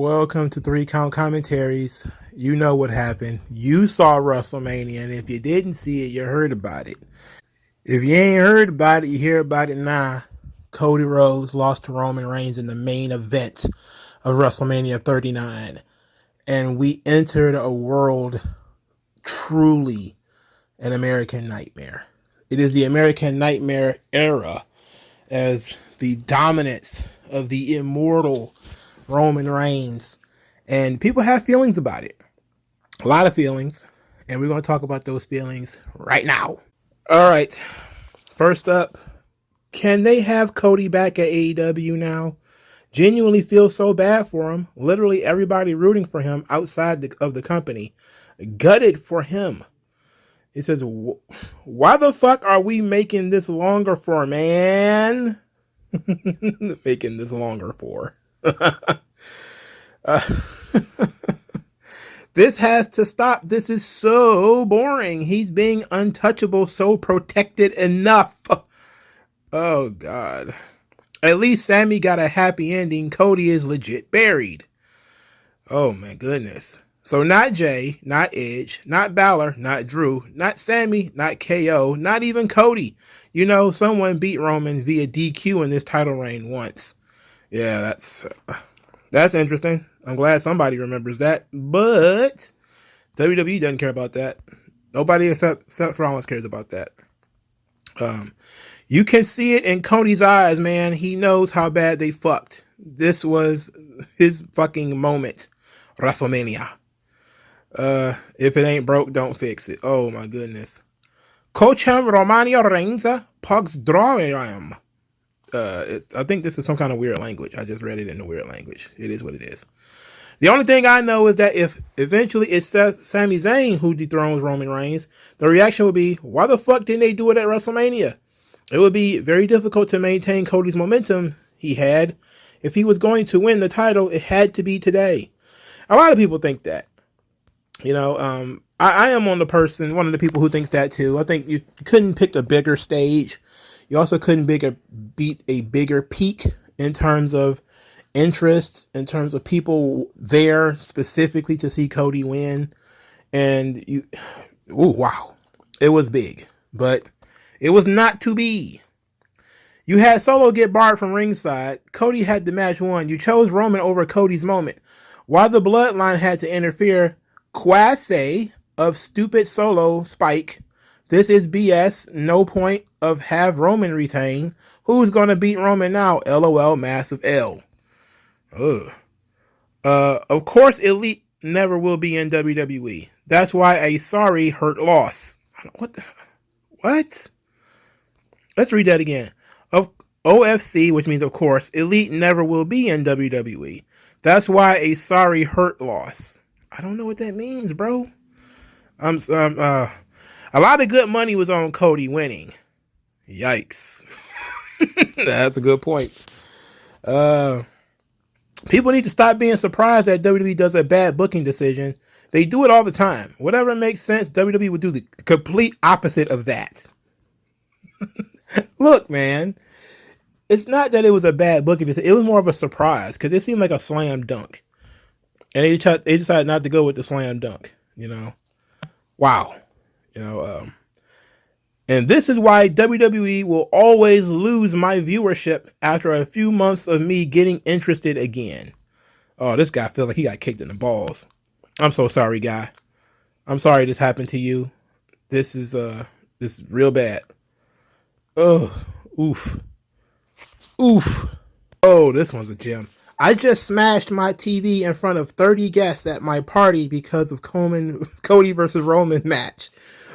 Welcome to 3 Count Commentaries. You know what happened. You saw WrestleMania, and if you didn't see it, you heard about it. If you ain't heard about it, you hear about it now. Cody Rhodes lost to Roman Reigns in the main event of WrestleMania 39. And we entered a world truly an American nightmare. It is the American nightmare era as the dominance of the immortal Roman Reigns, and people have feelings about it, a lot of feelings, and we're going to talk about those feelings right now. All right, first up, can they have Cody back at AEW now? Genuinely feel so bad for him. Literally everybody rooting for him outside of the company, gutted for him. It says, why the fuck are we making this longer for, man? Making this longer for. This has to stop. This is so boring. He's being untouchable, so protected enough. Oh, God. At least Sammy got a happy ending. Cody is legit buried. Oh, my goodness. So not Jay, not Edge, not Balor, not Drew, not Sammy, not KO, not even Cody. You know, someone beat Roman via DQ in this title reign once. Yeah, that's interesting. I'm glad somebody remembers that, but WWE doesn't care about that. Nobody except Seth Rollins cares about that. You can see it in Cody's eyes, man. He knows how bad they fucked. This was his fucking moment. WrestleMania. If it ain't broke, don't fix it. Oh my goodness. Coacham Romania Reigns, Pugs Drawam. I think this is some kind of weird language. I just read it in a weird language. It is what it is. The only thing I know is that if eventually it's Sami Zayn who dethrones Roman Reigns, the reaction would be, why the fuck didn't they do it at WrestleMania? It would be very difficult to maintain Cody's momentum he had. If he was going to win the title, it had to be today. A lot of people think that. You know, I am one of the people who thinks that too. I think you couldn't pick a bigger stage. You also couldn't beat a bigger peak in terms of interest, in terms of people there specifically to see Cody win. And wow, it was big, but it was not to be. You had Solo get barred from ringside. Cody had the match won. You chose Roman over Cody's moment. While the Bloodline had to interfere, Quase of stupid Solo Spike. This is BS. No point of have Roman retain. Who's going to beat Roman now? LOL, massive L. Ugh. Of course, Elite never will be in WWE. That's why a sorry hurt loss. What? Let's read that again. Of OFC, which means of course, Elite never will be in WWE. That's why a sorry hurt loss. I don't know what that means, bro. A lot of good money was on Cody winning. Yikes. That's a good point. People need to stop being surprised that WWE does a bad booking decision. They do it all the time. Whatever makes sense, WWE would do the complete opposite of that. Look, man. It's not that it was a bad booking decision. It was more of a surprise because it seemed like a slam dunk. And they decided not to go with the slam dunk, you know. Wow. You know, and this is why WWE will always lose my viewership after a few months of me getting interested again. Oh, this guy feels like he got kicked in the balls. I'm so sorry, guy. I'm sorry this happened to you. This is real bad. Oh, oof. Oof. Oh, this one's a gem. I just smashed my TV in front of 30 guests at my party because of Cody versus Roman match.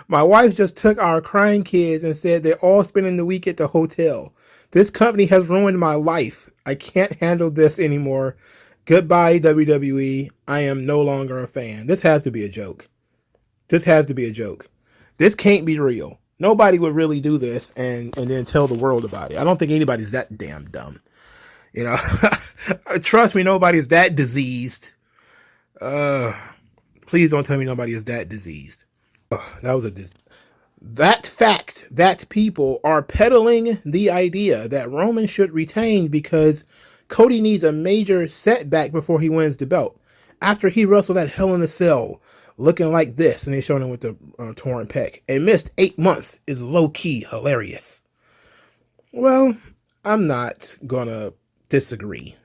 My wife just took our crying kids and said they're all spending the week at the hotel. This company has ruined my life. I can't handle this anymore. Goodbye, WWE. I am no longer a fan. This has to be a joke. This has to be a joke. This can't be real. Nobody would really do this and then tell the world about it. I don't think anybody's that damn dumb. You know, trust me, nobody is that diseased. Please don't tell me nobody is that diseased. That fact that people are peddling the idea that Roman should retain because Cody needs a major setback before he wins the belt. After he wrestled at Hell in a Cell, looking like this, and they showed him with the torn pec, and missed 8 months is low-key hilarious. Well, I'm not gonna disagree.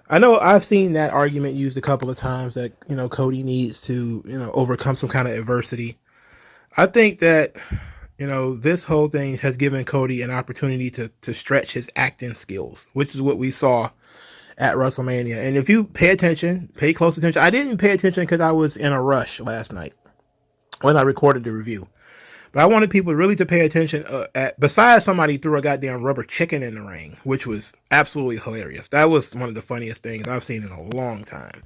I know I've seen that argument used a couple of times that, Cody needs to, overcome some kind of adversity. I think that, this whole thing has given Cody an opportunity to stretch his acting skills, which is what we saw at WrestleMania. And if you pay close attention. I didn't pay attention because I was in a rush last night when I recorded the review. But I wanted people really to pay attention. Besides, somebody threw a goddamn rubber chicken in the ring, which was absolutely hilarious. That was one of the funniest things I've seen in a long time.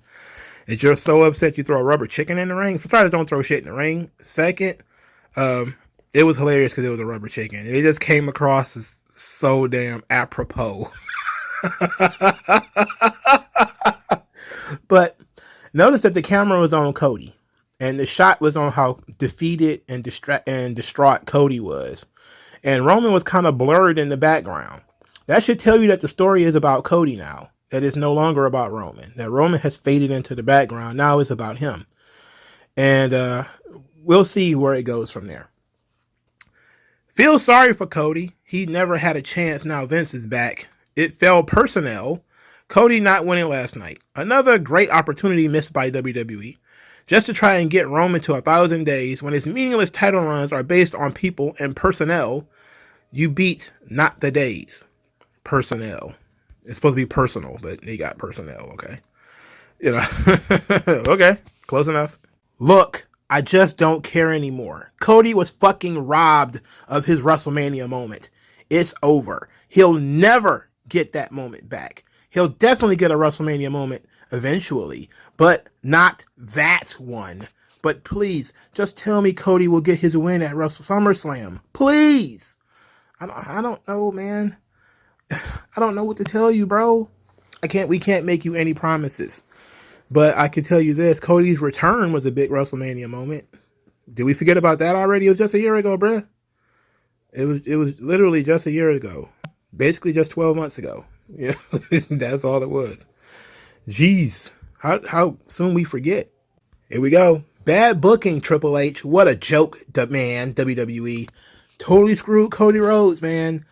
If you're so upset you throw a rubber chicken in the ring, for starters, don't throw shit in the ring. Second, it was hilarious because it was a rubber chicken. And it just came across as so damn apropos. But notice that the camera was on Cody. And the shot was on how defeated and distraught Cody was. And Roman was kind of blurred in the background. That should tell you that the story is about Cody now. That it's no longer about Roman. That Roman has faded into the background. Now it's about him. And we'll see where it goes from there. Feel sorry for Cody. He never had a chance. Now Vince is back. It fell personnel. Cody not winning last night. Another great opportunity missed by WWE. Just to try and get Roman to 1,000 days when his meaningless title runs are based on people and personnel. You beat not the days. Personnel. It's supposed to be personal, but they got personnel, okay? Okay, close enough. Look, I just don't care anymore. Cody was fucking robbed of his WrestleMania moment. It's over. He'll never get that moment back. He'll definitely get a WrestleMania moment eventually, but not that one. But please, just tell me Cody will get his win at SummerSlam. Please. I don't know, man. I don't know what to tell you, bro. We can't make you any promises. But I can tell you this, Cody's return was a big WrestleMania moment. Did we forget about that already? It was just a year ago, bruh. It was literally just a year ago. Basically just 12 months ago. That's all it was. Jeez, how soon we forget. Here we go. Bad booking, Triple H. What a joke, man, WWE. Totally screwed Cody Rhodes, man.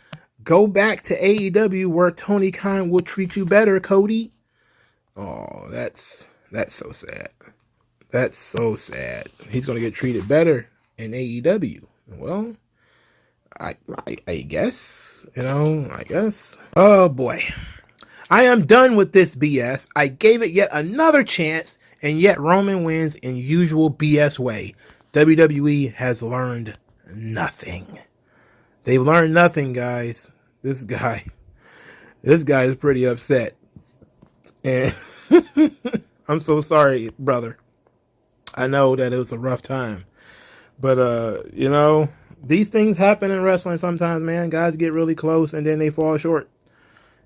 Go back to AEW where Tony Khan will treat you better, Cody. Oh, that's so sad. That's so sad. He's going to get treated better in AEW. Well, I guess, I guess. Oh, boy. I am done with this BS. I gave it yet another chance, and yet Roman wins in usual BS way. WWE has learned nothing. They've learned nothing, guys. This guy is pretty upset. And I'm so sorry, brother. I know that it was a rough time. But, these things happen in wrestling sometimes, man. Guys get really close and then they fall short.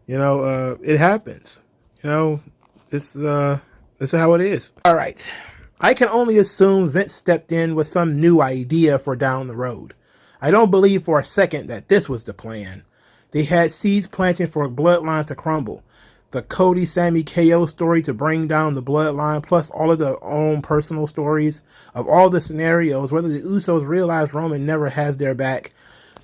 It happens. This is how it is. All right. I can only assume Vince stepped in with some new idea for down the road. I don't believe for a second that this was the plan. They had seeds planting for a bloodline to crumble. The Cody, Sammy, KO story to bring down the bloodline, plus all of their own personal stories of all the scenarios, whether the Usos realize Roman never has their back,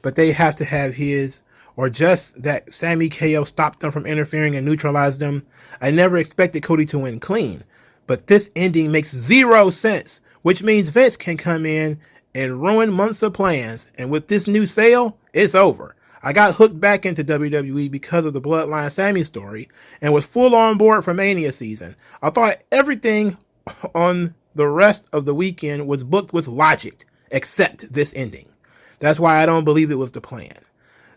but they have to have his, or just that Sammy, KO stopped them from interfering and neutralized them. I never expected Cody to win clean, but this ending makes zero sense, which means Vince can come in and ruin months of plans, and with this new sale, it's over. I got hooked back into WWE because of the Bloodline Sammy story and was full on board for Mania season. I thought everything on the rest of the weekend was booked with logic, except this ending. That's why I don't believe it was the plan.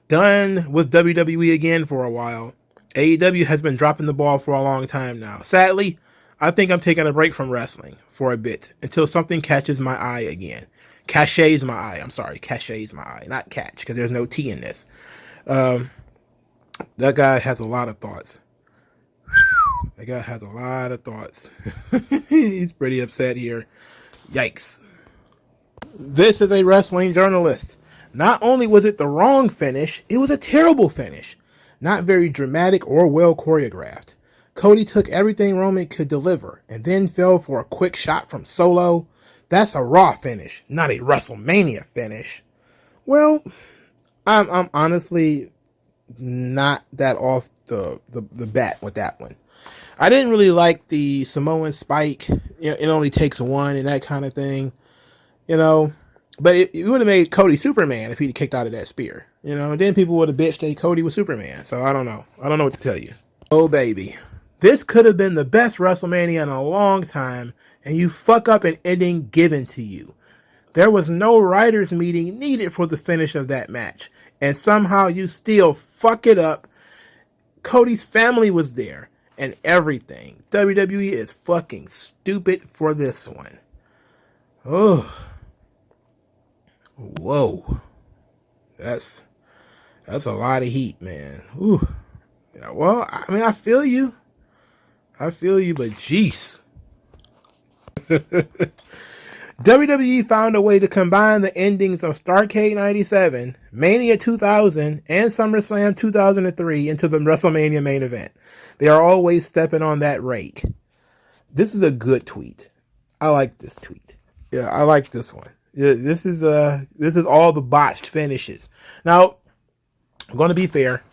Done with WWE again for a while. AEW has been dropping the ball for a long time now. Sadly, I think I'm taking a break from wrestling for a bit until something catches my eye again. Caches my eye. I'm sorry. Caches my eye. Not catch, because there's no T in this. That guy has a lot of thoughts. That guy has a lot of thoughts. He's pretty upset here. Yikes. This is a wrestling journalist. Not only was it the wrong finish, it was a terrible finish. not very dramatic or well choreographed. Cody took everything Roman could deliver and then fell for a quick shot from Solo. That's a Raw finish, not a WrestleMania finish. Well, I'm honestly not that off the bat with that one. I didn't really like the Samoan spike. It only takes one and that kind of thing, But it would have made Cody Superman if he'd kicked out of that spear, And then people would have bitched that Cody was Superman. So I don't know. I don't know what to tell you. Oh, baby. This could have been the best WrestleMania in a long time, and you fuck up an ending given to you. There was no writers' meeting needed for the finish of that match, and somehow you still fuck it up. Cody's family was there, and everything. WWE is fucking stupid for this one. Oh. Whoa. That's a lot of heat, man. Ooh. Yeah, well, I mean, I feel you, but jeez. WWE found a way to combine the endings of Starrcade 97, Mania 2000, and SummerSlam 2003 into the WrestleMania main event. They are always stepping on that rake. This is a good tweet. I like this tweet. Yeah, I like this one. Yeah, this is all the botched finishes. Now, I'm going to be fair.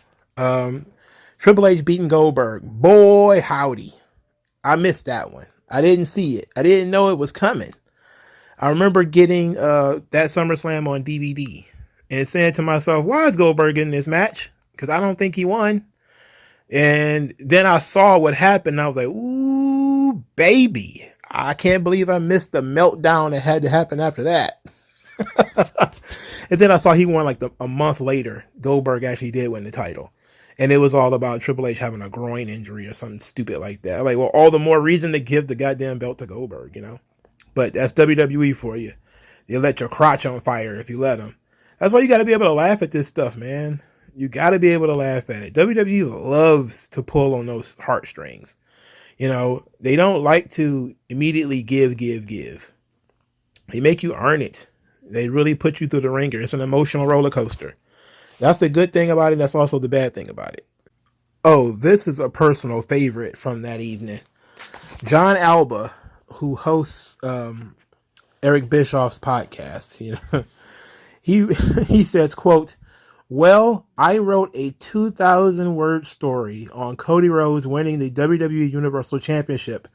Triple H beating Goldberg. Boy, howdy. I missed that one. I didn't see it. I didn't know it was coming. I remember getting that SummerSlam on DVD and saying to myself, why is Goldberg in this match? Because I don't think he won. And then I saw what happened. And I was like, ooh, baby. I can't believe I missed the meltdown that had to happen after that. And then I saw he won like a month later. Goldberg actually did win the title. And it was all about Triple H having a groin injury or something stupid like that. I'm like, well, all the more reason to give the goddamn belt to Goldberg, But that's WWE for you. They let your crotch on fire if you let them. That's why you got to be able to laugh at this stuff, man. You got to be able to laugh at it. WWE loves to pull on those heartstrings. They don't like to immediately give. They make you earn it. They really put you through the ringer. It's an emotional roller coaster. That's the good thing about it. That's also the bad thing about it. Oh, this is a personal favorite from that evening. John Alba, who hosts Eric Bischoff's podcast, he says, quote, well, I wrote a 2,000-word story on Cody Rhodes winning the WWE Universal Championship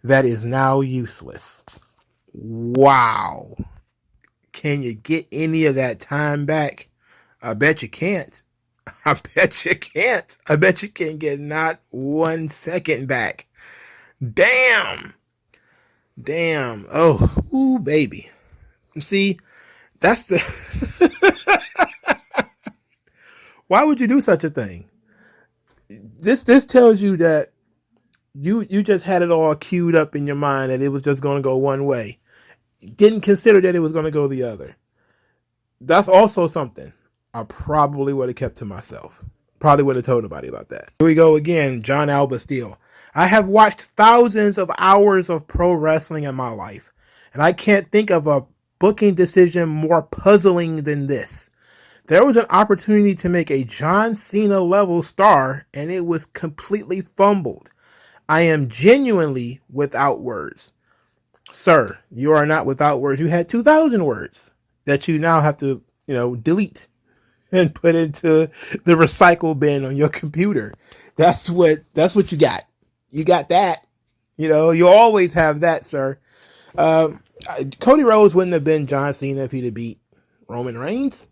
that is now useless. Wow. Can you get any of that time back? I bet you can't. I bet you can't. I bet you can't get not 1 second back. Damn. Oh, ooh, baby. See, that's the... Why would you do such a thing? This tells you that you just had it all queued up in your mind that it was just going to go one way. Didn't consider that it was going to go the other. That's also something I probably would have kept to myself. Probably would have told nobody about that. Here we go again, John Alba Steele. I have watched thousands of hours of pro wrestling in my life, and I can't think of a booking decision more puzzling than this. There was an opportunity to make a John Cena level star, and it was completely fumbled. I am genuinely without words. Sir, you are not without words. You had 2,000 words that you now have to, delete and put into the recycle bin on your computer. That's what you got. You got that. You always have that, sir. Cody Rhodes wouldn't have been John Cena if he'd have beat Roman Reigns.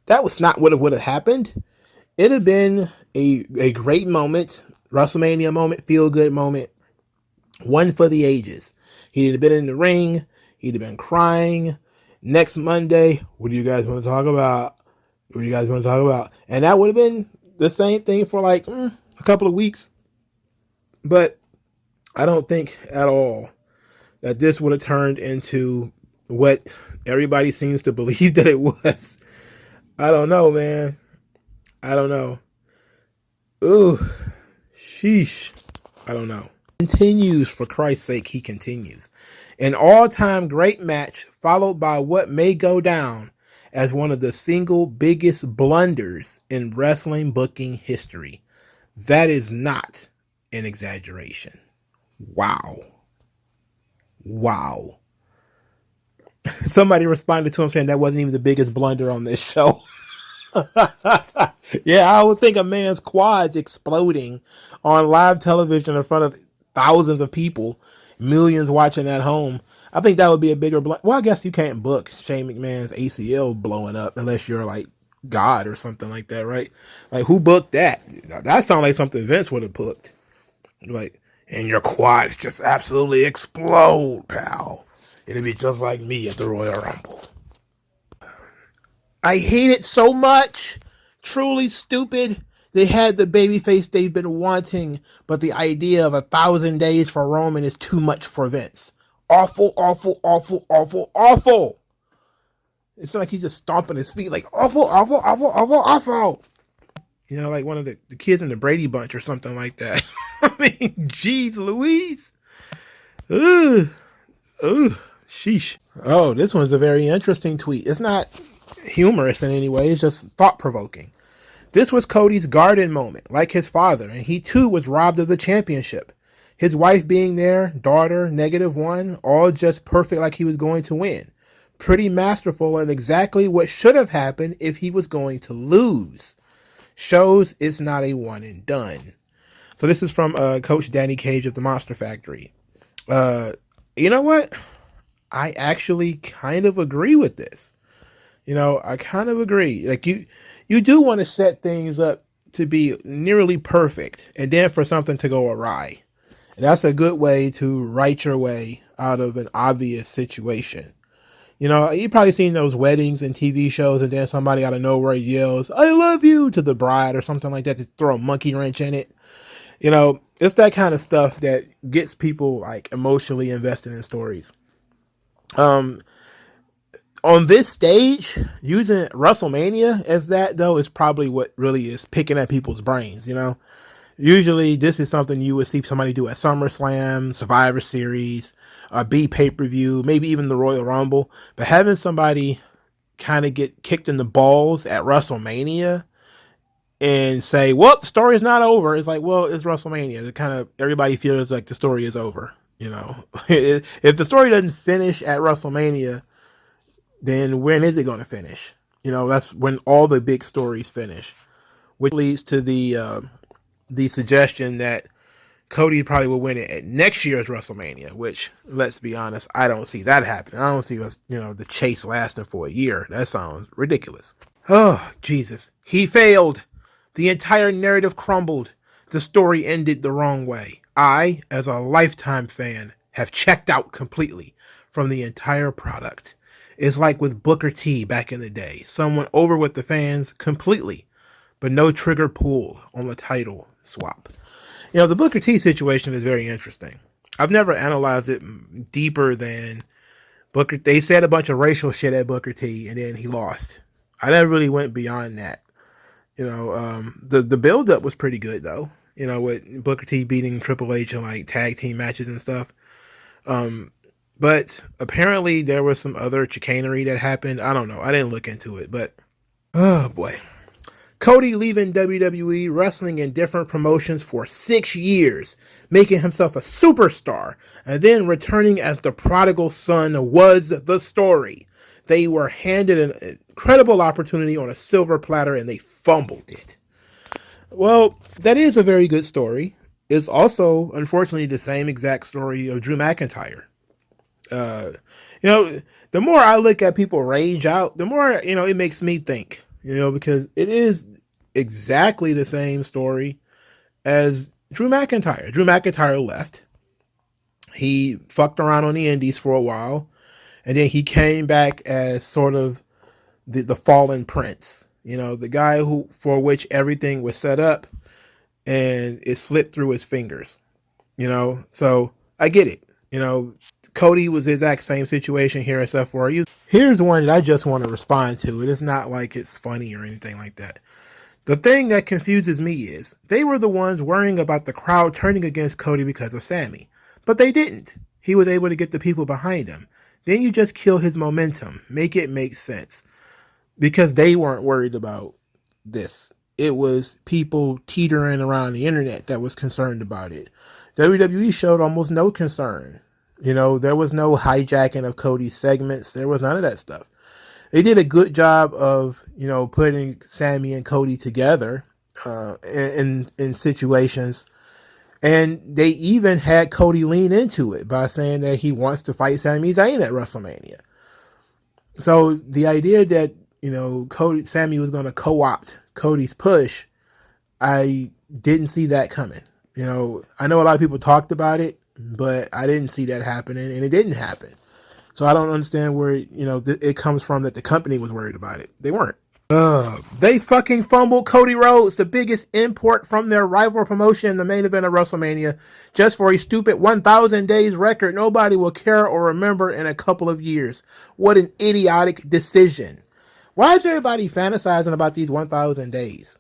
That was not what would have happened. It'd have been a great moment, WrestleMania moment, feel-good moment, one for the ages. He'd have been in the ring. He'd have been crying. Next Monday, what do you guys want to talk about? What do you guys want to talk about? And that would have been the same thing for like a couple of weeks. But I don't think at all that this would have turned into what everybody seems to believe that it was. I don't know, man. I don't know. Ooh, sheesh. I don't know. Continues, for Christ's sake, he continues. An all-time great match followed by what may go down as one of the single biggest blunders in wrestling booking history. That is not an exaggeration. Wow. Wow. Somebody responded to him saying that wasn't even the biggest blunder on this show. Yeah, I would think a man's quads exploding on live television in front of thousands of people, millions watching at home. I think that would be a bigger blunder. Well, I guess you can't book Shane McMahon's ACL blowing up unless you're like God or something like that, right? Like, who booked that? That sounds like something Vince would have booked. Like, and your quads just absolutely explode, pal. It'll be just like me at the Royal Rumble. I hate it so much. Truly stupid. They had the babyface they've been wanting, but the idea of 1,000 days for Roman is too much for Vince. Awful, awful, awful, awful, awful. It's like he's just stomping his feet like awful, awful, awful, awful, awful. You know, like one of the kids in the Brady Bunch or something like that. I mean, geez Louise. Ugh. Ugh. Sheesh. Oh, this one's a very interesting tweet. It's not humorous in any way. It's just thought-provoking. This was Cody's garden moment, like his father, and he too was robbed of the championship. His wife being there, daughter, -1, all just perfect like he was going to win. Pretty masterful and exactly what should have happened if he was going to lose. Shows it's not a one and done. So this is from Coach Danny Cage of the Monster Factory. You know what? I actually kind of agree with this. You know, I kind of agree. Like you do want to set things up to be nearly perfect and then for something to go awry. And that's a good way to write your way out of an obvious situation. You know, you've probably seen those weddings and TV shows and then somebody out of nowhere yells, "I love you" to the bride or something like that to throw a monkey wrench in it. You know, it's that kind of stuff that gets people like emotionally invested in stories. On this stage, using WrestleMania as that, though, is probably what really is picking at people's brains, you know? Usually, this is something you would see somebody do at SummerSlam, Survivor Series, B pay-per-view, maybe even the Royal Rumble. But having somebody kind of get kicked in the balls at WrestleMania and say, well, the story is not over. It's like, well, it's WrestleMania. It kind of, everybody feels like the story is over, you know? If the story doesn't finish at WrestleMania, then when is it going to finish? You know, that's when all the big stories finish, which leads to the suggestion that Cody probably will win it at next year's WrestleMania, which, let's be honest, I don't see that happening. I don't see us, you know, the chase lasting for a year. That sounds ridiculous. Oh, Jesus. He failed. The entire narrative crumbled. The story ended the wrong way. I, as a lifetime fan, have checked out completely from the entire product. It's like with Booker T back in the day. Someone over with the fans completely, but no trigger pull on the title swap. You know, the Booker T situation is very interesting. I've never analyzed it deeper than Booker. They said a bunch of racial shit at Booker T, and then he lost. I never really went beyond that. You know, the build-up was pretty good, though. You know, with Booker T beating Triple H in, like, tag team matches and stuff. But apparently there was some other chicanery that happened. I don't know. I didn't look into it, but oh boy. Cody leaving WWE, wrestling in different promotions for 6 years, making himself a superstar, and then returning as the prodigal son was the story. They were handed an incredible opportunity on a silver platter and they fumbled it. Well, that is a very good story. It's also, unfortunately, the same exact story of Drew McIntyre. You know, the more I look at people rage out, the more, you know, it makes me think, you know, because it is exactly the same story as Drew McIntyre. Drew McIntyre left. He fucked around on the indies for a while, and then he came back as sort of the fallen prince, you know, the guy who, for which everything was set up and it slipped through his fingers, you know. So I get it. You know, Cody was the exact same situation here at F4U. Here's one that I just want to respond to. It is not like it's funny or anything like that. The thing that confuses me is they were the ones worrying about the crowd turning against Cody because of Sammy. But they didn't. He was able to get the people behind him. Then you just kill his momentum. Make it make sense. Because they weren't worried about this. it was people teetering around the internet that was concerned about it. WWE showed almost no concern. There was no hijacking of Cody's segments. There was none of that stuff. They did a good job of, putting Sammy and Cody together in situations. And they even had Cody lean into it by saying that he wants to fight Sami Zayn at WrestleMania. So the idea that, Sammy was going to co-opt Cody's push, I didn't see that coming. I know a lot of people talked about it, but I didn't see that happening, and it didn't happen. So I don't understand where, it comes from that the company was worried about it. They weren't. They fucking fumbled Cody Rhodes, the biggest import from their rival promotion in the main event of WrestleMania, just for a stupid 1,000 days record nobody will care or remember in a couple of years. What an idiotic decision. Why is everybody fantasizing about these 1,000 days?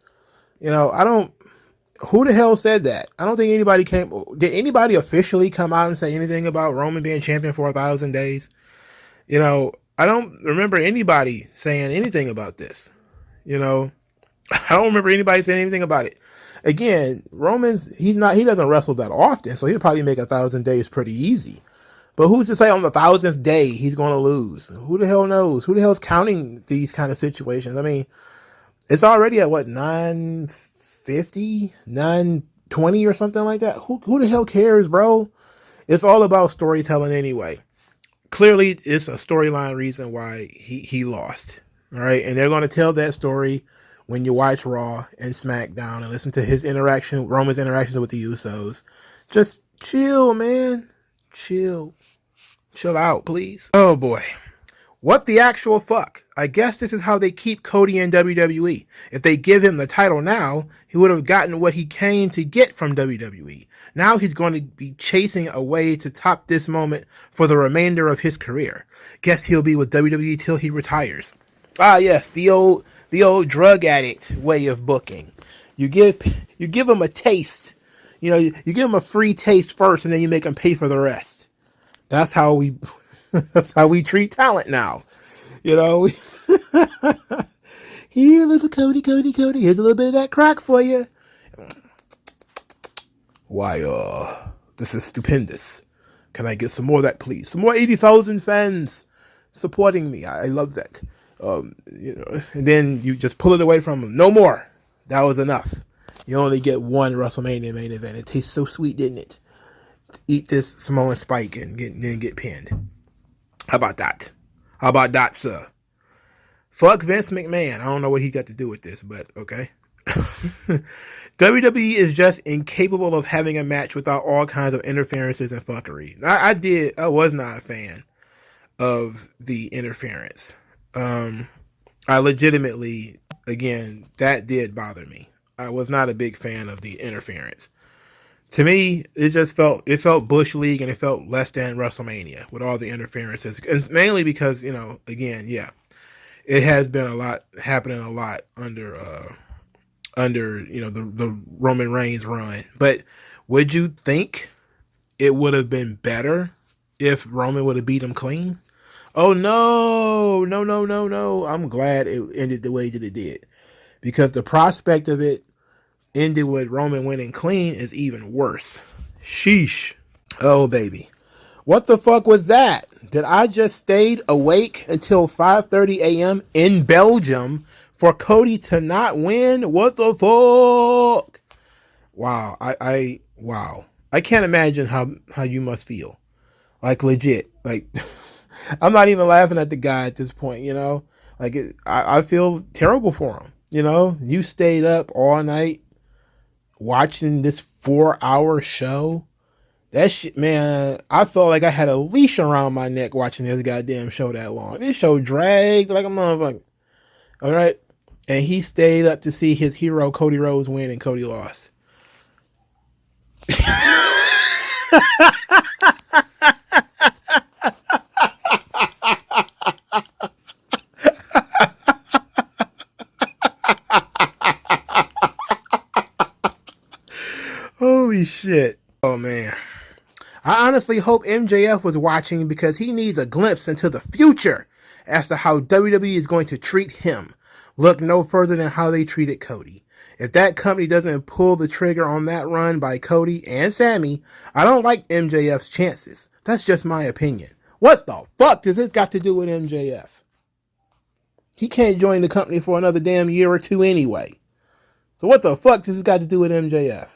Who the hell said that? I don't think anybody did anybody officially come out and say anything about Roman being champion for 1,000 days? I don't remember anybody saying anything about this. I don't remember anybody saying anything about it. Again, he doesn't wrestle that often, so he'll probably make 1,000 days pretty easy. But who's to say on the 1,000th day he's going to lose? Who the hell knows? Who the hell's counting these kind of situations? I mean, it's already at what, 950, 920 or something like that. Who the hell cares, bro? It's all about storytelling anyway. Clearly, it's a storyline reason why he lost. All right, and they're going to tell that story when you watch Raw and SmackDown and listen to Roman's interactions with the Usos. Just chill, man. Chill out, please. Oh boy, what the actual fuck? I guess this is how they keep Cody in WWE. If they give him the title now, he would have gotten what he came to get from WWE. Now he's going to be chasing a way to top this moment for the remainder of his career. Guess he'll be with WWE till he retires. Ah, yes, the old drug addict way of booking. You give him a taste. You give him a free taste first, and then you make him pay for the rest. That's how we treat talent now. Here, little Cody. Here's a little bit of that crack for you. Why, this is stupendous. Can I get some more of that, please? Some more 80,000 fans supporting me. I love that. And then you just pull it away from them. No more. That was enough. You only get one WrestleMania main event. It tastes so sweet, didn't it? Eat this Samoan Spike and then get pinned. How about that? How about that, sir? Fuck Vince McMahon. I don't know what he got to do with this, but okay. WWE is just incapable of having a match without all kinds of interferences and fuckery. I was not a fan of the interference. I legitimately, again, that did bother me. I was not a big fan of the interference. To me, it felt Bush League, and it felt less than WrestleMania with all the interferences. And mainly because, again, yeah, it has been happening a lot under the Roman Reigns run. But would you think it would have been better if Roman would have beat him clean? Oh, no. I'm glad it ended the way that it did. Because the prospect of it ended with Roman winning clean is even worse. Sheesh. Oh, baby. What the fuck was that? Did I just stayed awake until 5:30 a.m. in Belgium for Cody to not win? What the fuck? Wow. Wow. I can't imagine how you must feel. Like, legit. Like, I'm not even laughing at the guy at this point, Like, I feel terrible for him, You stayed up all night watching this 4-hour show. That shit, man, I felt like I had a leash around my neck watching this goddamn show that long. This show dragged like a motherfucker. All right? And he stayed up to see his hero, Cody Rhodes, win, and Cody lost. Holy shit. Oh, man. I honestly hope MJF was watching because he needs a glimpse into the future as to how WWE is going to treat him. Look no further than how they treated Cody. If that company doesn't pull the trigger on that run by Cody and Sammy, I don't like MJF's chances. That's just my opinion. What the fuck does this got to do with MJF? He can't join the company for another damn year or two anyway. So what the fuck does this got to do with MJF?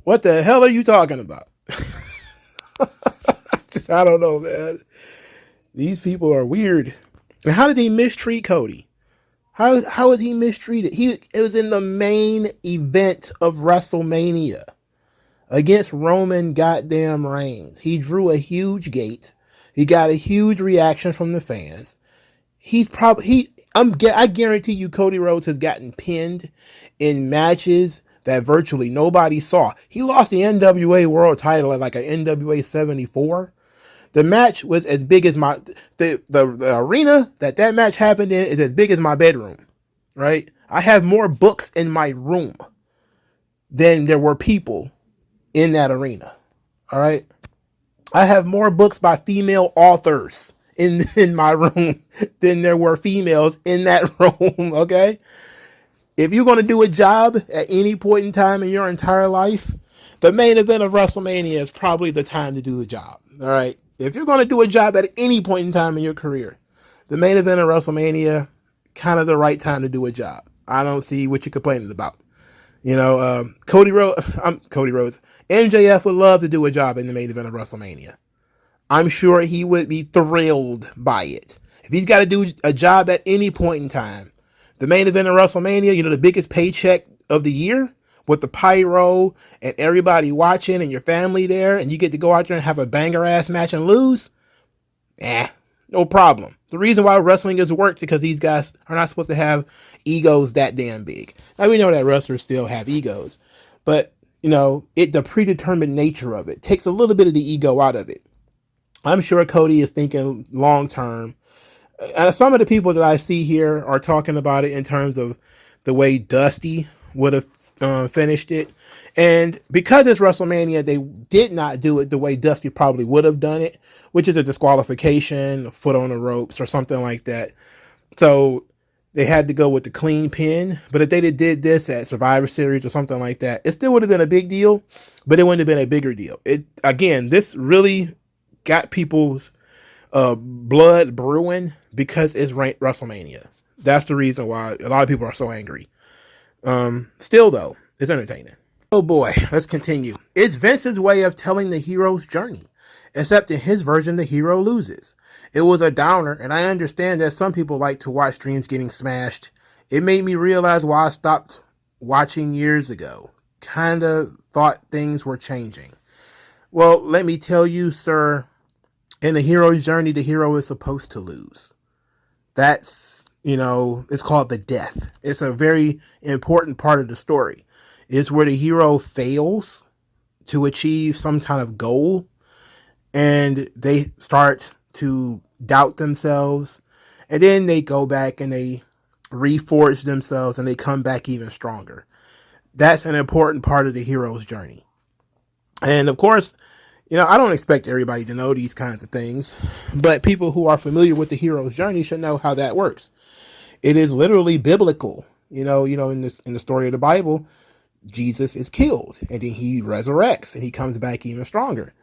What the hell are you talking about? I don't know, man. These people are weird. And how did he mistreat Cody? How was he mistreated? It was in the main event of WrestleMania against Roman goddamn Reigns. He drew a huge gate. He got a huge reaction from the fans. I guarantee you Cody Rhodes has gotten pinned in matches that virtually nobody saw. He lost the NWA World Title at like an NWA 74. The match was as big as the arena that match happened in is as big as my bedroom, right? I have more books in my room than there were people in that arena, all right? I have more books by female authors in my room than there were females in that room, okay? If you're going to do a job at any point in time in your entire life, the main event of WrestleMania is probably the time to do the job, all right? If you're going to do a job at any point in time in your career, the main event of WrestleMania, kind of the right time to do a job. I don't see what you're complaining about. You know, Cody Rhodes. MJF would love to do a job in the main event of WrestleMania. I'm sure he would be thrilled by it. If he's got to do a job at any point in time, the main event of WrestleMania, you know, the biggest paycheck of the year, with the pyro and everybody watching and your family there, and you get to go out there and have a banger ass match and lose, no problem. The reason why wrestling is worked is because these guys are not supposed to have egos that damn big. Now we know that wrestlers still have egos, but you know, the predetermined nature of it takes a little bit of the ego out of it. I'm sure Cody is thinking long term. And some of the people that I see here are talking about it in terms of the way Dusty would have finished it. And because it's WrestleMania, they did not do it the way Dusty probably would have done it, which is a disqualification, a foot on the ropes or something like that. So they had to go with the clean pin. But if they did this at Survivor Series or something like that, it still would have been a big deal, but it wouldn't have been a bigger deal. This really got people's blood brewing because it's WrestleMania. That's the reason why a lot of people are so angry. Still though, it's entertaining. Oh boy, let's continue. It's Vince's way of telling the hero's journey, except in his version, the hero loses. It was a downer, and I understand that some people like to watch dreams getting smashed. It made me realize why I stopped watching years ago. Kinda thought things were changing. Well, let me tell you, sir, in the hero's journey, the hero is supposed to lose. That's, it's called the death. It's a very important part of the story. It's where the hero fails to achieve some kind of goal, and they start to doubt themselves, and then they go back and they reforge themselves and they come back even stronger. That's an important part of the hero's journey. And of course, I don't expect everybody to know these kinds of things, but people who are familiar with the hero's journey should know how that works. It is literally biblical. In the story of the Bible, Jesus is killed and then he resurrects and he comes back even stronger.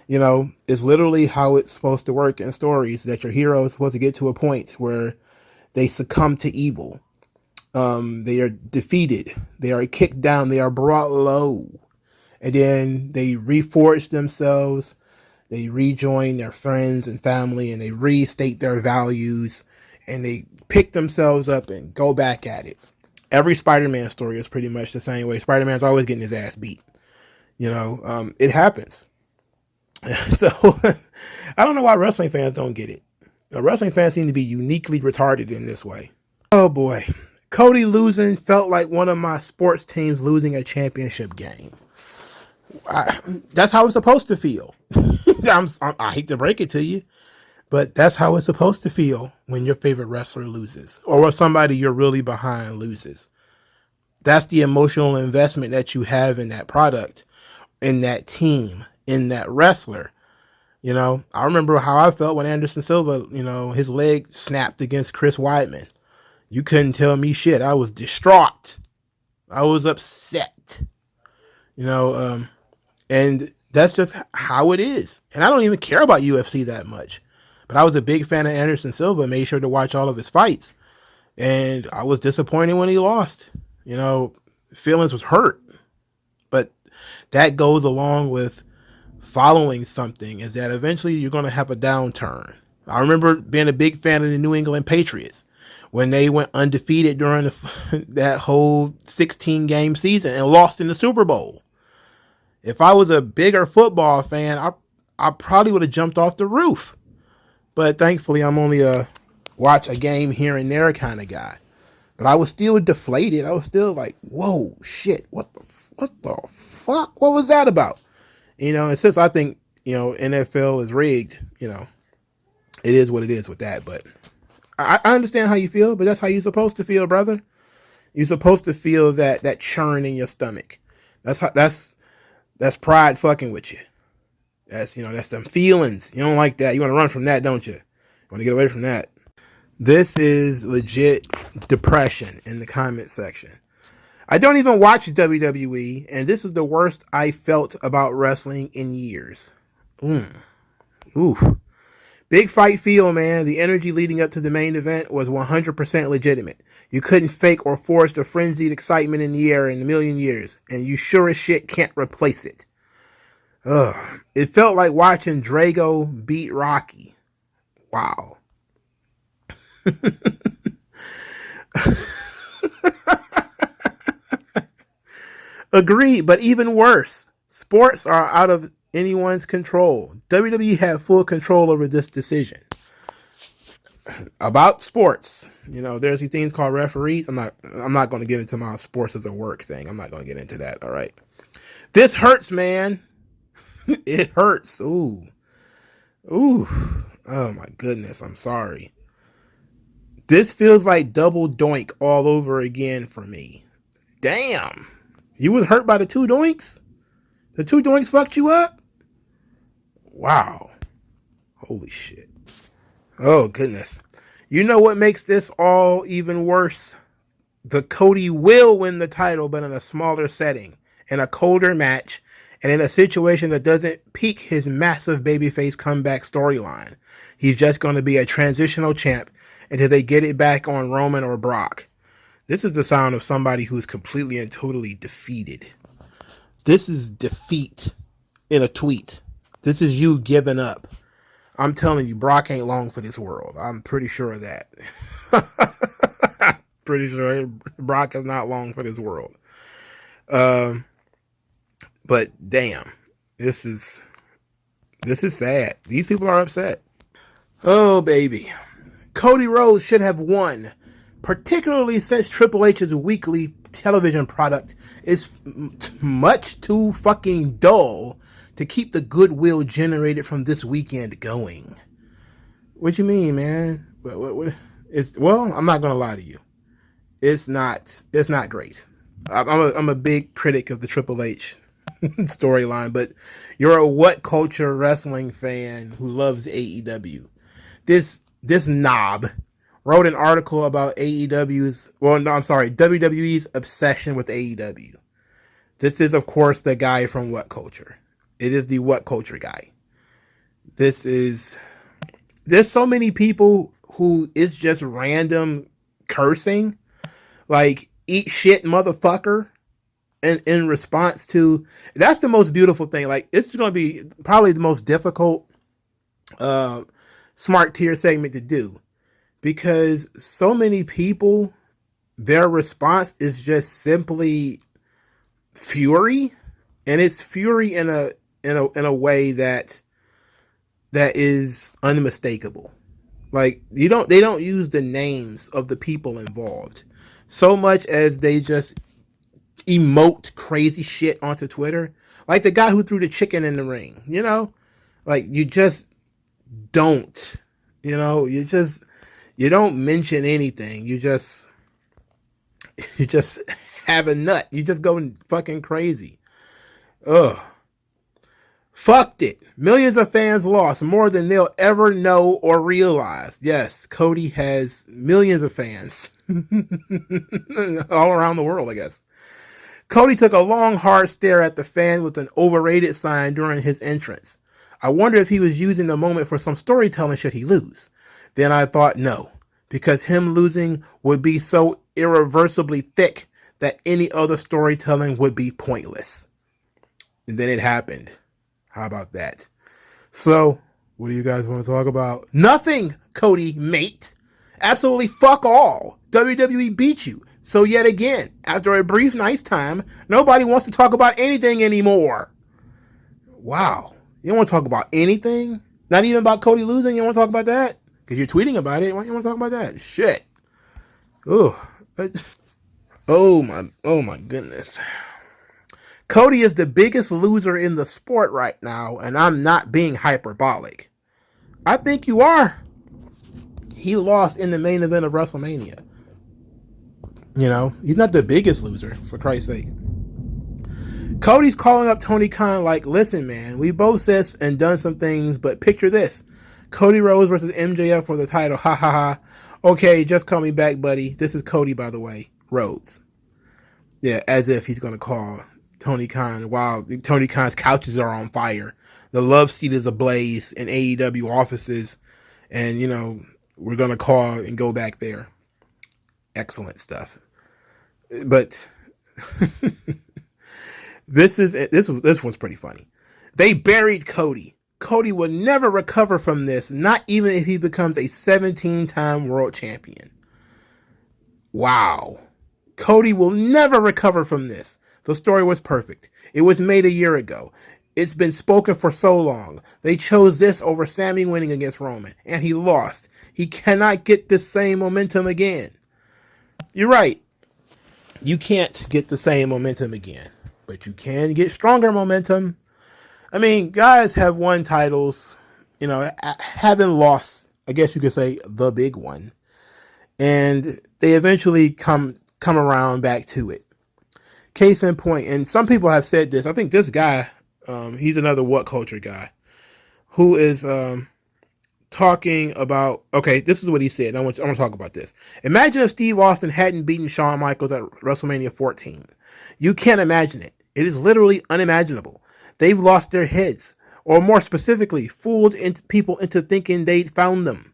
It's literally how it's supposed to work in stories, that your hero is supposed to get to a point where they succumb to evil. They are defeated. They are kicked down. They are brought low. And then they reforge themselves. They rejoin their friends and family, and they restate their values, and they pick themselves up and go back at it. Every Spider-Man story is pretty much the same way. Spider-Man's always getting his ass beat. It happens. So I don't know why wrestling fans don't get it. Wrestling fans seem to be uniquely retarded in this way. Oh boy. Cody losing felt like one of my sports teams losing a championship game. That's how it's supposed to feel. I hate to break it to you, but that's how it's supposed to feel when your favorite wrestler loses, or when somebody you're really behind loses. That's the emotional investment that you have in that product, in that team, in that wrestler. I remember how I felt when Anderson Silva, his leg snapped against Chris Weidman. You couldn't tell me shit. I was distraught. I was upset, you know, and that's just how it is. And I don't even care about UFC that much, but I was a big fan of Anderson Silva, made sure to watch all of his fights. And I was disappointed when he lost. You know, feelings was hurt. But that goes along with following something, is that eventually you're going to have a downturn. I remember being a big fan of the New England Patriots when they went undefeated during that whole 16-game season and lost in the Super Bowl. If I was a bigger football fan, I probably would have jumped off the roof. But thankfully, I'm only a watch a game here and there kind of guy. But I was still deflated. I was still like, whoa, shit, what the fuck? What was that about? You know, and since I think, you know, NFL is rigged, you know, it is what it is with that. But I understand how you feel, but that's how you're supposed to feel, brother. You're supposed to feel that churn in your stomach. That's pride fucking with you. That's, you know, that's them feelings. You don't like that. You want to run from that, don't you? You want to get away from that. This is legit depression in the comment section. I don't even watch WWE, and this is the worst I felt about wrestling in years. Ooh. Big fight feel, man. The energy leading up to the main event was 100% legitimate. You couldn't fake or force the frenzied excitement in the air in a million years, and you sure as shit can't replace it. It felt like watching Drago beat Rocky. Wow. Agreed, but even worse. Sports are out of anyone's control. WWE had full control over this decision. About sports, you know, there's these things called referees. I'm not going to get into my sports as a work thing. I'm not going to get into that. All right. This hurts, man. It hurts. Ooh. Oh my goodness. I'm sorry. This feels like double doink all over again for me. Damn. You was hurt by the two doinks? The two doinks fucked you up? Wow. Holy shit. Oh, goodness. You know what makes this all even worse? The Cody will win the title, but in a smaller setting, in a colder match, and in a situation that doesn't pique his massive babyface comeback storyline. He's just going to be a transitional champ until they get it back on Roman or Brock. This is the sound of somebody who's completely and totally defeated. This is defeat in a tweet. This is you giving up. I'm telling you, Brock ain't long for this world. I'm pretty sure of that. Pretty sure Brock is not long for this world. But damn, this is sad. These people are upset. Oh, baby. Cody Rhodes should have won, particularly since Triple H's weekly television product is much too fucking dull to keep the goodwill generated from this weekend going. What you mean, man? Well, I'm not gonna lie to you. It's not great. I'm a big critic of the Triple H storyline, but you're a what culture wrestling fan who loves AEW. This knob wrote an article about WWE's obsession with AEW. This is, of course, the guy from What Culture. It is the What Culture guy. There's so many people who it's just random cursing, like eat shit motherfucker, and in response to, that's the most beautiful thing. Like, it's going to be probably the most difficult smart tier segment to do, because so many people, their response is just simply fury, and it's fury in a way that is unmistakable. Like, they don't use the names of the people involved so much as they just emote crazy shit onto Twitter. Like the guy who threw the chicken in the ring, you know? Like, you just don't, you know, you don't mention anything. You just have a nut. You just go fucking crazy. Ugh. Fucked it. Millions of fans lost, more than they'll ever know or realize. Yes, Cody has millions of fans all around the world, I guess. Cody took a long, hard stare at the fan with an overrated sign during his entrance. I wonder if he was using the moment for some storytelling should he lose. Then I thought no, because him losing would be so irreversibly thick that any other storytelling would be pointless. And then it happened. How about that? So, what do you guys want to talk about? Nothing, Cody, mate. Absolutely fuck all. WWE beat you. So yet again, after a brief nice time, nobody wants to talk about anything anymore. Wow. You don't want to talk about anything? Not even about Cody losing? You don't want to talk about that? Because you're tweeting about it. Why don't you want to talk about that? Shit. Oh my goodness. Cody is the biggest loser in the sport right now, and I'm not being hyperbolic. I think you are. He lost in the main event of WrestleMania. You know, he's not the biggest loser, for Christ's sake. Cody's calling up Tony Khan like, listen, man, we both said and done some things, but picture this. Cody Rhodes versus MJF for the title. Ha ha ha. Okay, just call me back, buddy. This is Cody, by the way. Rhodes. Yeah, as if he's going to call Tony Khan while Tony Khan's couches are on fire. The love seat is ablaze in AEW offices. And, you know, we're going to call and go back there. Excellent stuff. But this one's pretty funny. They buried Cody. Cody will never recover from this, not even if he becomes a 17-time world champion. Wow. Cody will never recover from this. The story was perfect. It was made a year ago. It's been spoken for so long. They chose this over Sami winning against Roman, and he lost. He cannot get the same momentum again. You're right. You can't get the same momentum again, but you can get stronger momentum. I mean, guys have won titles, you know, haven't lost, I guess you could say, the big one. And they eventually come around back to it. Case in point, and some people have said this. I think this guy, he's another What Culture guy, who is talking about, okay, this is what he said. I want to talk about this. Imagine if Steve Austin hadn't beaten Shawn Michaels at WrestleMania 14. You can't imagine it. It is literally unimaginable. They've lost their heads, or more specifically, fooled people into thinking they'd found them.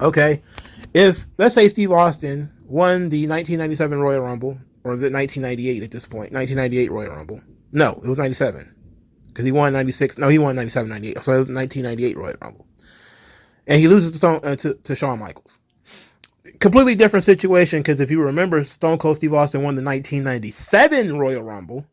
Okay, if, let's say Steve Austin won the 1997 Royal Rumble, or the 1998 at this point, 1998 Royal Rumble. No, it was 97. Because he won 96. No, he won 97, 98. So it was 1998 Royal Rumble. And he loses to Shawn Michaels. Completely different situation, because if you remember, Stone Cold Steve Austin won the 1997 Royal Rumble.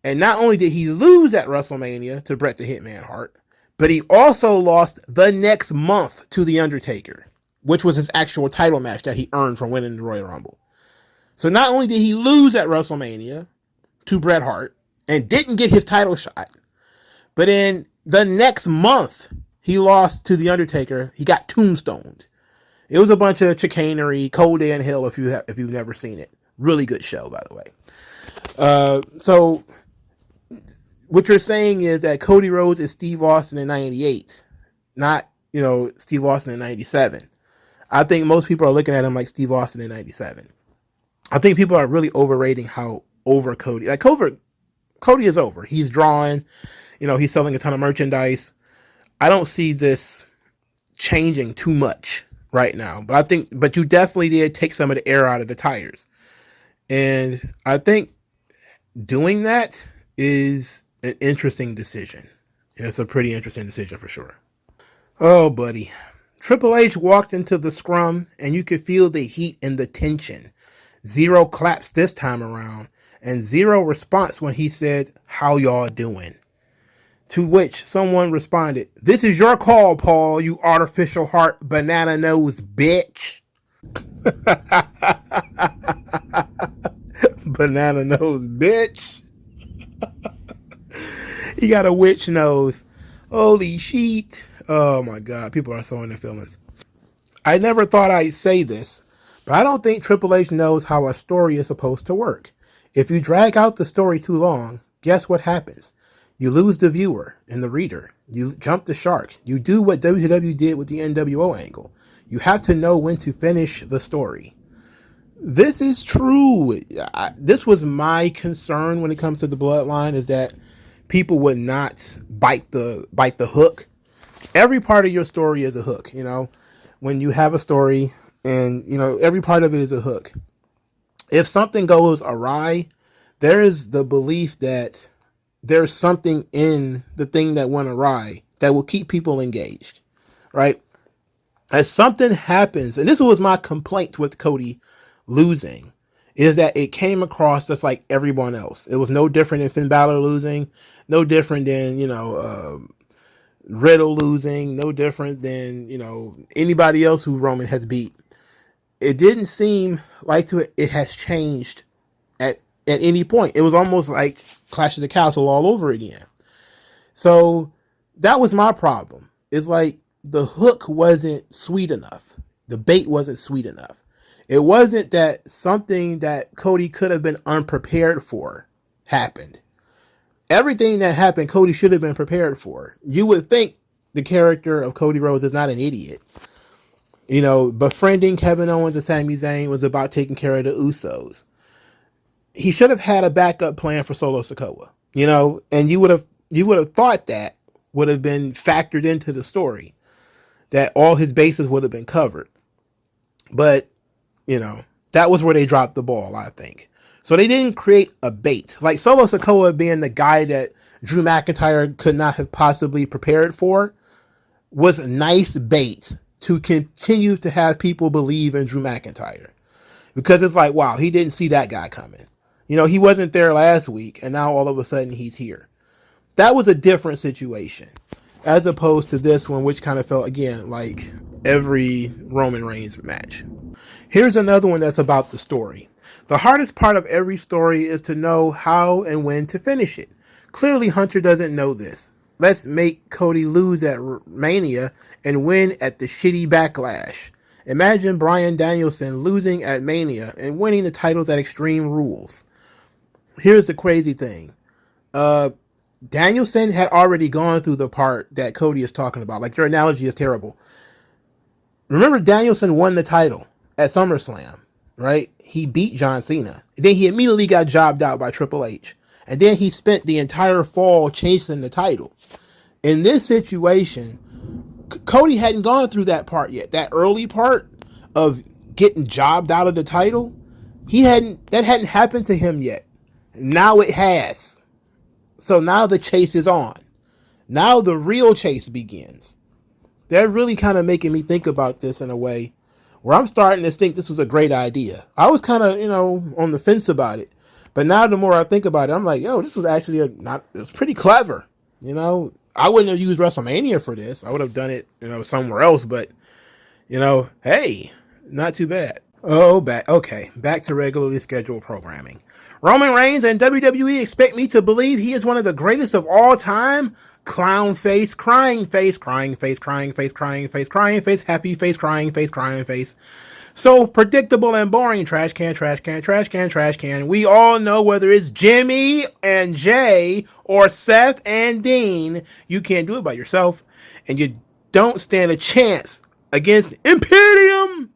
And not only did he lose at WrestleMania to Bret the Hitman Hart, but he also lost the next month to The Undertaker, which was his actual title match that he earned from winning the Royal Rumble. So not only did he lose at WrestleMania to Bret Hart and didn't get his title shot, but in the next month, he lost to The Undertaker. He got tombstoned. It was a bunch of chicanery, Cody and Hill, if you've never seen it. Really good show, by the way. So what you're saying is that Cody Rhodes is Steve Austin in 98, not, you know, Steve Austin in 97. I think most people are looking at him like Steve Austin in 97. I think people are really overrating how over Cody. Like, Cody is over. He's drawing, you know, he's selling a ton of merchandise. I don't see this changing too much right now, but you definitely did take some of the air out of the tires. And I think doing that is an interesting decision. It's a pretty interesting decision for sure. Oh, buddy. Triple H walked into the scrum and you could feel the heat and the tension. Zero claps this time around and zero response when he said, "How y'all doing?" To which someone responded, "This is your call, Paul, you artificial heart banana nose bitch." Banana nose bitch. He got a witch nose. Holy shit. Oh my God. People are so in their feelings. I never thought I'd say this, but I don't think Triple H knows how a story is supposed to work. If you drag out the story too long, guess what happens? You lose the viewer and the reader. You jump the shark. You do what WCW did with the NWO angle. You have to know when to finish the story. This is true. This was my concern when it comes to the bloodline, is that people would not bite the hook. Every part of your story is a hook, you know. When you have a story, and you know, every part of it is a hook. If something goes awry, there is the belief that there's something in the thing that went awry that will keep people engaged, right? As something happens, and this was my complaint with Cody losing, is that it came across just like everyone else. It was no different than Finn Balor losing, no different than, you know, Riddle losing, no different than, you know, anybody else who Roman has beat. It didn't seem like it has changed at any point. It was almost like Clash of the Castle all over again. So that was my problem. It's like the hook wasn't sweet enough. The bait wasn't sweet enough. It wasn't that something that Cody could have been unprepared for happened. Everything that happened, Cody should have been prepared for. You would think the character of Cody Rhodes is not an idiot. You know, befriending Kevin Owens and Sami Zayn was about taking care of the Usos. He should have had a backup plan for Solo Sikoa, you know, and you would have thought that would have been factored into the story, that all his bases would have been covered. But, you know, that was where they dropped the ball, I think. So they didn't create a bait. Like Solo Sikoa being the guy that Drew McIntyre could not have possibly prepared for was nice bait to continue to have people believe in Drew McIntyre. Because it's like, wow, he didn't see that guy coming. You know, he wasn't there last week, and now all of a sudden he's here. That was a different situation, as opposed to this one, which kind of felt, again, like every Roman Reigns match. Here's another one that's about the story. The hardest part of every story is to know how and when to finish it. Clearly, Hunter doesn't know this. Let's make Cody lose at Mania and win at the shitty Backlash. Imagine Bryan Danielson losing at Mania and winning the titles at Extreme Rules. Here's the crazy thing. Danielson had already gone through the part that Cody is talking about. Like, your analogy is terrible. Remember, Danielson won the title at SummerSlam, right? He beat John Cena. And then he immediately got jobbed out by Triple H. And then he spent the entire fall chasing the title. In this situation, Cody hadn't gone through that part yet. That early part of getting jobbed out of the title, that hadn't happened to him yet. Now it has. So now the chase is on. Now the real chase begins. They're really kind of making me think about this in a way where I'm starting to think this was a great idea. I was kind of, you know, on the fence about it. But now the more I think about it, I'm like, yo, this was actually it was pretty clever. You know, I wouldn't have used WrestleMania for this. I would have done it, you know, somewhere else. But, you know, hey, not too bad. Back to regularly scheduled programming. Roman Reigns and WWE expect me to believe he is one of the greatest of all time. Clown face, crying face, crying face, crying face, crying face, crying face, happy face, crying face, crying face. So predictable and boring. Trash can, trash can, trash can, trash can. We all know whether it's Jimmy and Jay or Seth and Dean, you can't do it by yourself. And you don't stand a chance against Imperium.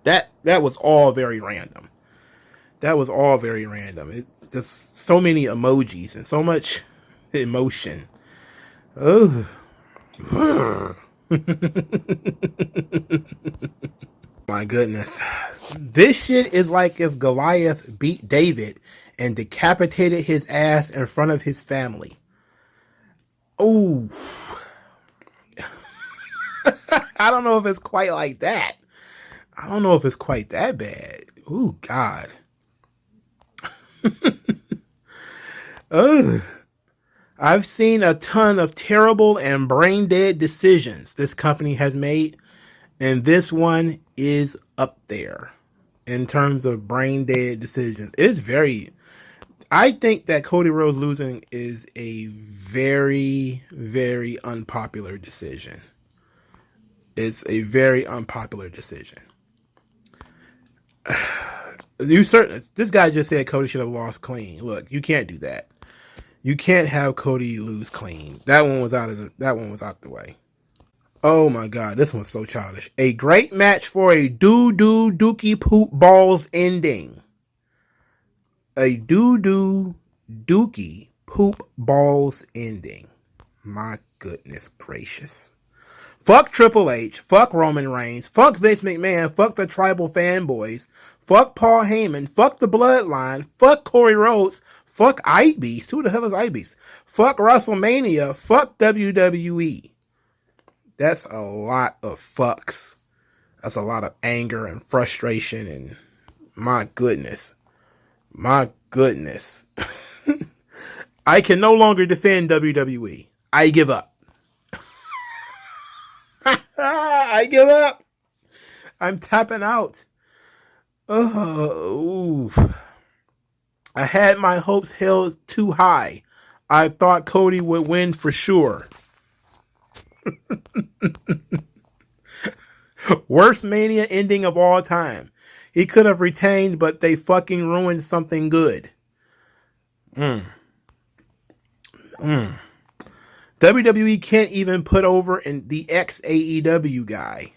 That was all very random. It's just so many emojis and so much emotion. Ugh. My goodness. This shit is like if Goliath beat David and decapitated his ass in front of his family. Oh. I don't know if it's quite like that. I don't know if it's quite that bad. Ooh, God. Ugh. I've seen a ton of terrible and brain dead decisions this company has made, and this one is up there in terms of brain dead decisions. I think that Cody Rhodes losing is a very, very unpopular decision. It's a very unpopular decision. This guy just said Cody should have lost clean. Look, you can't do that. You can't have Cody lose clean. That one was out the way. Oh my God, this one's so childish. A great match for a doo-doo dookie poop balls ending. A doo-doo dookie poop balls ending. My goodness gracious. Fuck Triple H. Fuck Roman Reigns. Fuck Vince McMahon. Fuck the tribal fanboys. Fuck Paul Heyman. Fuck the Bloodline. Fuck Cody Rhodes. Fuck IBeast. Who the hell is IBeast? Fuck WrestleMania. Fuck WWE. That's a lot of fucks. That's a lot of anger and frustration and my goodness. My goodness. I can no longer defend WWE. I give up. I give up. I'm tapping out. Oh, I had my hopes held too high. I thought Cody would win for sure. Worst Mania ending of all time. He could have retained, but they fucking ruined something good. WWE can't even put over the ex-AEW guy.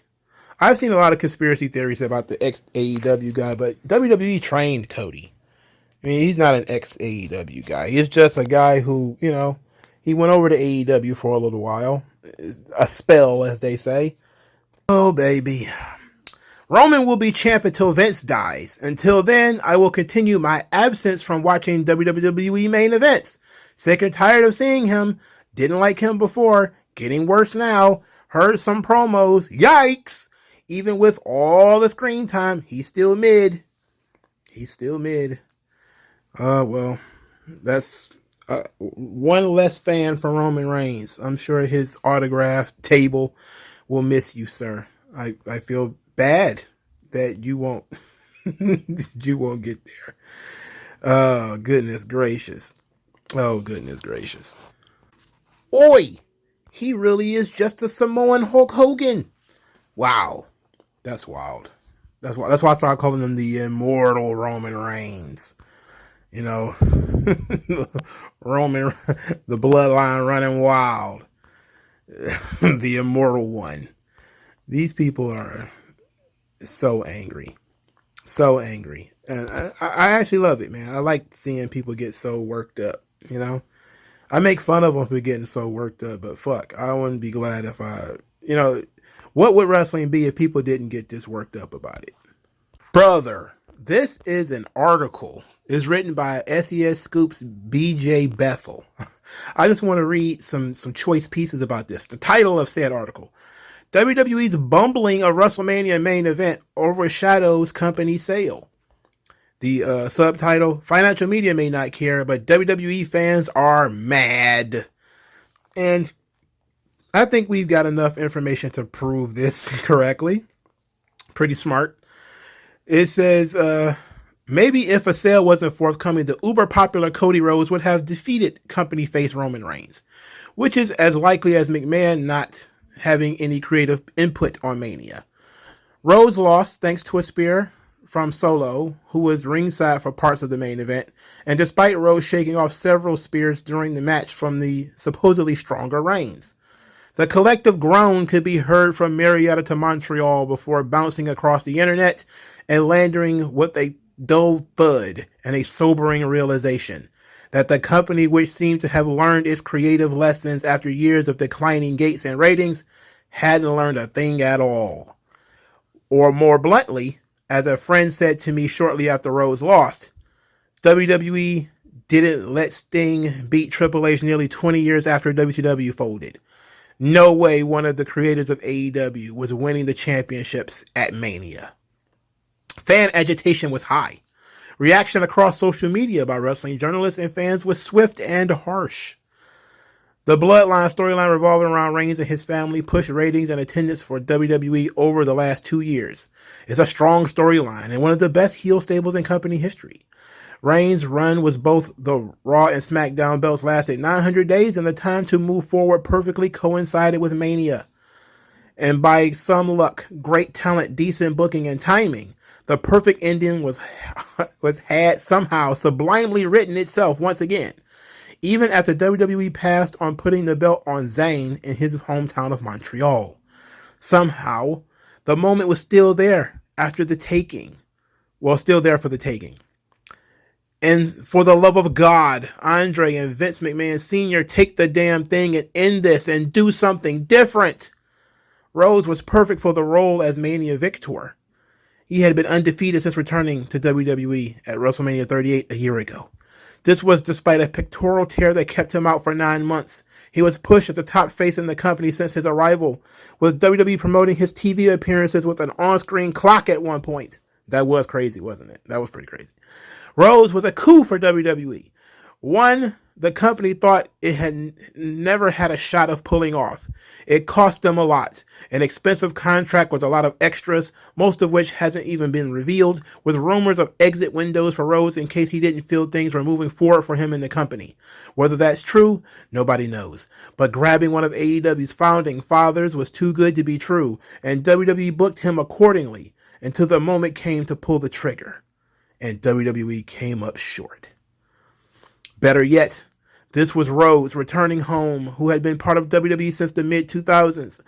I've seen a lot of conspiracy theories about the ex-AEW guy, but WWE trained Cody. I mean, he's not an ex-AEW guy. He's just a guy who, he went over to AEW for a little while. A spell, as they say. Oh, baby. Roman will be champ until Vince dies. Until then, I will continue my absence from watching WWE main events. Sick and tired of seeing him. Didn't like him before. Getting worse now. Heard some promos. Yikes! Even with all the screen time, he's still mid. He's still mid. Well, that's one less fan for Roman Reigns. I'm sure his autograph table will miss you, sir. I feel bad that you won't you won't get there. Oh, goodness gracious. Oh, goodness gracious. Oi! He really is just a Samoan Hulk Hogan. Wow. That's wild. That's why I started calling him the immortal Roman Reigns. Roman, the bloodline running wild. The immortal one. These people are so angry. So angry. And I actually love it, man. I like seeing people get so worked up, I make fun of them for getting so worked up, but fuck, I wouldn't be glad if what would wrestling be if people didn't get this worked up about it? Brother, this is an article. It's written by SES Scoop's BJ Bethel. I just want to read some choice pieces about this. The title of said article: WWE's bumbling of WrestleMania main event overshadows company sale. The subtitle: financial media may not care, but WWE fans are mad. And I think we've got enough information to prove this correctly. Pretty smart. It says, maybe if a sale wasn't forthcoming, the uber popular Cody Rhodes would have defeated company face Roman Reigns, which is as likely as McMahon not having any creative input on Mania. Rhodes lost thanks to a spear from Solo, who was ringside for parts of the main event, and despite Rhodes shaking off several spears during the match from the supposedly stronger Reigns. The collective groan could be heard from Marietta to Montreal before bouncing across the internet and landing with a dull thud and a sobering realization that the company, which seemed to have learned its creative lessons after years of declining gates and ratings, hadn't learned a thing at all. Or more bluntly, as a friend said to me shortly after Rhodes lost, WWE didn't let Sting beat Triple H nearly 20 years after WCW folded. No way one of the creators of AEW was winning the championships at Mania. Fan agitation was high. Reaction across social media by wrestling journalists and fans was swift and harsh. The Bloodline storyline revolving around Reigns and his family pushed ratings and attendance for WWE over the last 2 years. It's a strong storyline and one of the best heel stables in company history. Reigns' run was both the Raw and SmackDown belts lasted 900 days, and the time to move forward perfectly coincided with Mania. And by some luck, great talent, decent booking, and timing, the perfect ending was had somehow sublimely written itself once again, even after WWE passed on putting the belt on Zayn in his hometown of Montreal. Somehow, the moment was still there after the taking. Well, still there for the taking. And for the love of God, Andre and Vince McMahon Sr., take the damn thing and end this and do something different. Rhodes was perfect for the role as Mania Victor. He had been undefeated since returning to WWE at WrestleMania 38 a year ago. This was despite a pectoral tear that kept him out for 9 months. He was pushed as the top face in the company since his arrival, with WWE promoting his TV appearances with an on-screen clock at one point. That was crazy, wasn't it? That was pretty crazy. Rhodes was a coup for WWE. One the company thought it had never had a shot of pulling off. It cost them a lot. An expensive contract with a lot of extras, most of which hasn't even been revealed, with rumors of exit windows for Rhodes in case he didn't feel things were moving forward for him in the company. Whether that's true, nobody knows. But grabbing one of AEW's founding fathers was too good to be true, and WWE booked him accordingly until the moment came to pull the trigger. And WWE came up short. Better yet, this was Rhodes returning home, who had been part of WWE since the mid-2000s.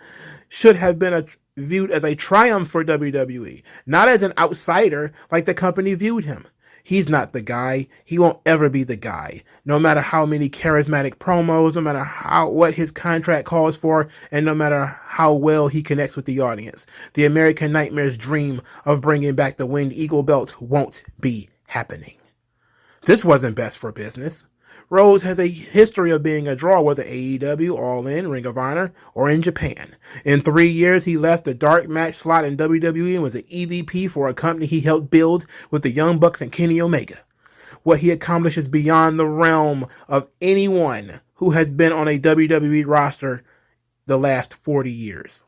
Should have been viewed as a triumph for WWE, not as an outsider like the company viewed him. He's not the guy. He won't ever be the guy, no matter how many charismatic promos, no matter what his contract calls for, and no matter how well he connects with the audience. The American Nightmare's dream of bringing back the Winged Eagle belt won't be happening. This wasn't best for business. Rhodes has a history of being a draw, whether AEW, All In, Ring of Honor, or in Japan. In 3 years, he left the dark match slot in WWE and was an EVP for a company he helped build with the Young Bucks and Kenny Omega. What he accomplished is beyond the realm of anyone who has been on a WWE roster the last 40 years.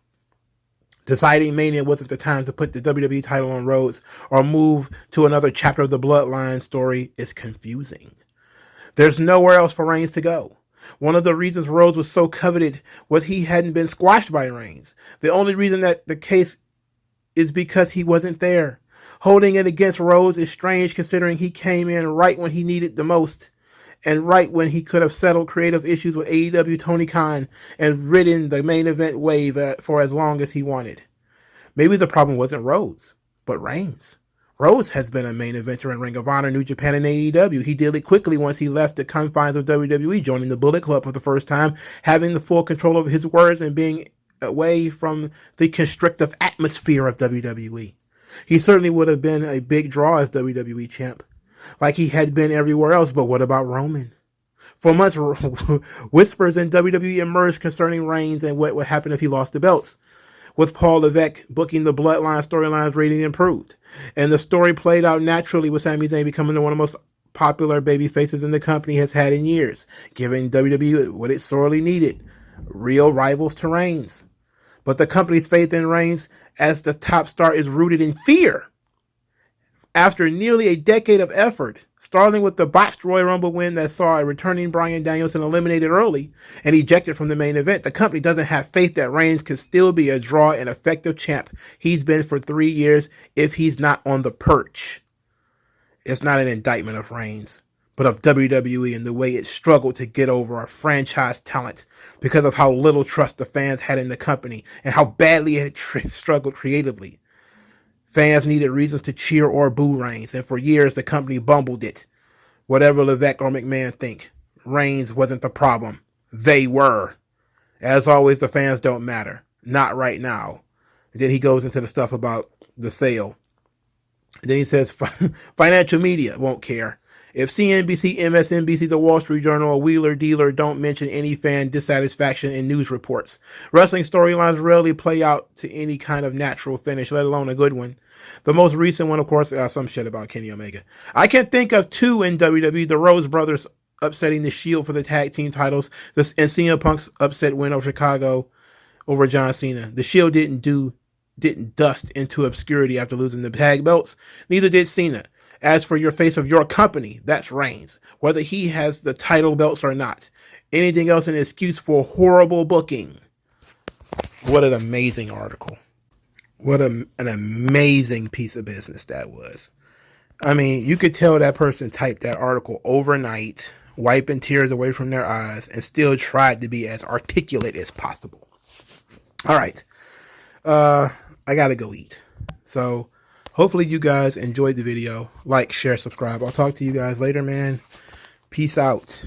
Deciding Mania wasn't the time to put the WWE title on Rhodes or move to another chapter of the Bloodline story is confusing. There's nowhere else for Reigns to go. One of the reasons Rhodes was so coveted was he hadn't been squashed by Reigns. The only reason that the case is because he wasn't there. Holding it against Rhodes is strange considering he came in right when he needed the most, and right when he could have settled creative issues with AEW Tony Khan and ridden the main event wave for as long as he wanted. Maybe the problem wasn't Rhodes, but Reigns. Rhodes has been a main eventer in Ring of Honor, New Japan, and AEW. He did it quickly once he left the confines of WWE, joining the Bullet Club for the first time, having the full control of his words and being away from the constrictive atmosphere of WWE. He certainly would have been a big draw as WWE champ, like he had been everywhere else, but what about Roman? For months, whispers in WWE emerged concerning Reigns and what would happen if he lost the belts. With Paul Levesque booking the Bloodline storylines, rating improved. And the story played out naturally with Sami Zayn becoming one of the most popular baby faces in the company has had in years, giving WWE what it sorely needed, real rivals to Reigns. But the company's faith in Reigns as the top star is rooted in fear. After nearly a decade of effort, starting with the botched Royal Rumble win that saw a returning Bryan Danielson eliminated early and ejected from the main event, the company doesn't have faith that Reigns can still be a draw and effective champ he's been for 3 years if he's not on the perch. It's not an indictment of Reigns, but of WWE and the way it struggled to get over a franchise talent because of how little trust the fans had in the company and how badly it struggled creatively. Fans needed reasons to cheer or boo Reigns, and for years the company bumbled it. Whatever Levesque or McMahon think, Reigns wasn't the problem. They were. As always, the fans don't matter. Not right now. And then he goes into the stuff about the sale. And then he says financial media won't care. If CNBC, MSNBC, The Wall Street Journal, or Wheeler Dealer don't mention any fan dissatisfaction in news reports, wrestling storylines rarely play out to any kind of natural finish, let alone a good one. The most recent one, of course, some shit about Kenny Omega. I can think of two in WWE, the Rhodes brothers upsetting the Shield for the tag team titles, and CM Punk's upset win over Chicago over John Cena. The Shield didn't dust into obscurity after losing the tag belts. Neither did Cena. As for your face of your company, that's Reigns, whether he has the title belts or not. Anything else an excuse for horrible booking. What an amazing article. What an amazing piece of business that was. I mean, you could tell that person typed that article overnight, wiping tears away from their eyes, and still tried to be as articulate as possible. All right. I gotta go eat. So hopefully you guys enjoyed the video. Like, share, subscribe. I'll talk to you guys later, man. Peace out.